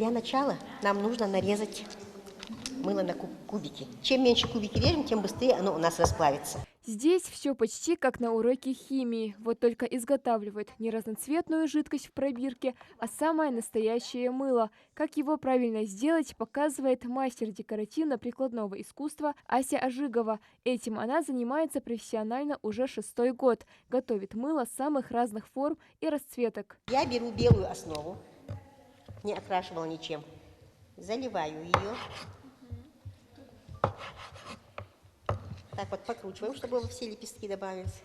Для начала нам нужно нарезать мыло на кубики. Чем меньше кубики режем, тем быстрее оно у нас расплавится. Здесь все почти как на уроке химии, вот только изготавливают не разноцветную жидкость в пробирке, а самое настоящее мыло. Как его правильно сделать, показывает мастер декоративно-прикладного искусства Ася Ожигова. Этим она занимается профессионально уже 6-й год. Готовит мыло самых разных форм и расцветок. Я беру белую основу, не окрашивала ничем, заливаю ее. Так вот покручиваем, чтобы все лепестки добавились.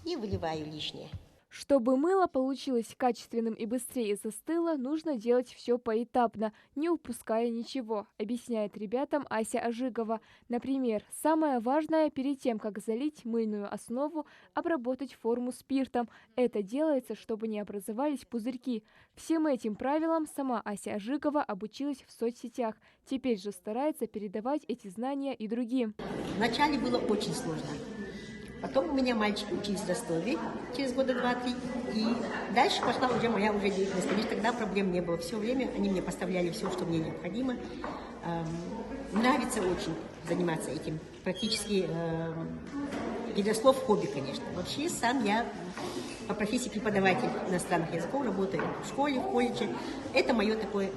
И выливаю лишнее. Чтобы мыло получилось качественным и быстрее застыло, нужно делать все поэтапно, не упуская ничего, объясняет ребятам Ася Ожигова. Например, самое важное перед тем, как залить мыльную основу, обработать форму спиртом. Это делается, чтобы не образовались пузырьки. Всем этим правилам сама Ася Ожигова обучилась в соцсетях. Теперь же старается передавать эти знания и другим. Вначале было очень сложно. Потом у меня мальчики учились в Ростове через года 2-3. И дальше пошла уже моя деятельность. Конечно, тогда проблем не было. Все время они мне поставляли все, что мне необходимо. Нравится очень заниматься этим. Практически переросло в хобби, конечно. Вообще сам я по профессии преподаватель иностранных языков, работаю в школе, в колледже. Это мое такое,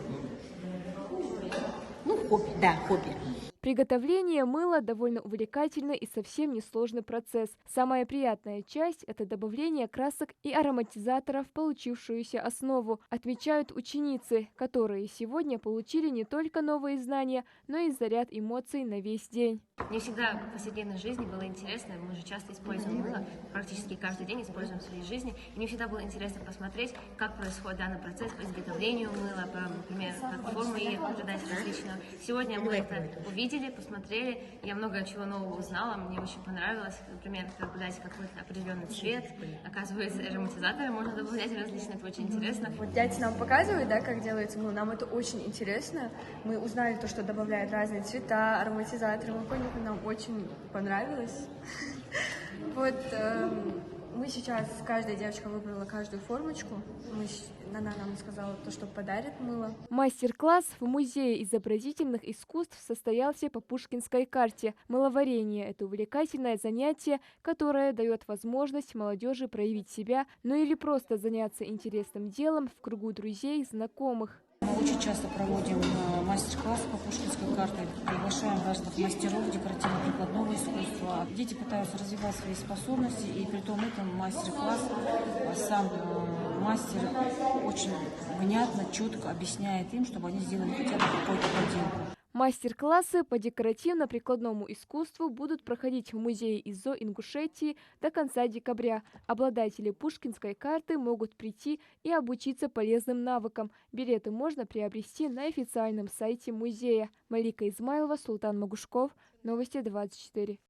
хобби, да, хобби. Приготовление мыла довольно увлекательный и совсем несложный процесс. Самая приятная часть – это добавление красок и ароматизаторов в получившуюся основу, отмечают ученицы, которые сегодня получили не только новые знания, но и заряд эмоций на весь день. Мне всегда в повседнепной жизни было интересно, мы же часто используем мыло, практически каждый день используем в своей жизни, и мне всегда было интересно посмотреть, как происходит данный процесс по изготовлению мыла, например, как форму ее придать различную. Сегодня мы это увидели, посмотрели, я много чего нового узнала, мне очень понравилось, например, как дать какой-то определенный цвет, оказывается, ароматизаторы можно добавлять различные, это очень интересно. Вот дядя нам показывает, да, как делается мыло, нам это очень интересно, мы узнали то, что добавляют разные цвета, ароматизаторы, мы поняли, нам очень понравилось. Вот мы сейчас, каждая девочка выбрала каждую формочку. Она нам сказала то, что подарит мыло. Мастер-класс в Музее изобразительных искусств состоялся по Пушкинской карте. Мыловарение – это увлекательное занятие, которое дает возможность молодежи проявить себя, ну или просто заняться интересным делом в кругу друзей, знакомых. Мы очень часто проводим мастер-классы по Пушкинской карте, приглашаем разных мастеров декоративно-прикладного искусства. Дети пытаются развивать свои способности, и при том этом мастер-класс сам мастер очень внятно, четко объясняет им, чтобы они сделали хотя бы какой-то поделку. Мастер-классы по декоративно-прикладному искусству будут проходить в музее ИЗО Ингушетии до конца декабря. Обладатели Пушкинской карты могут прийти и обучиться полезным навыкам. Билеты можно приобрести на официальном сайте музея. Малика Измайлова, Султан Магушков. Новости 24.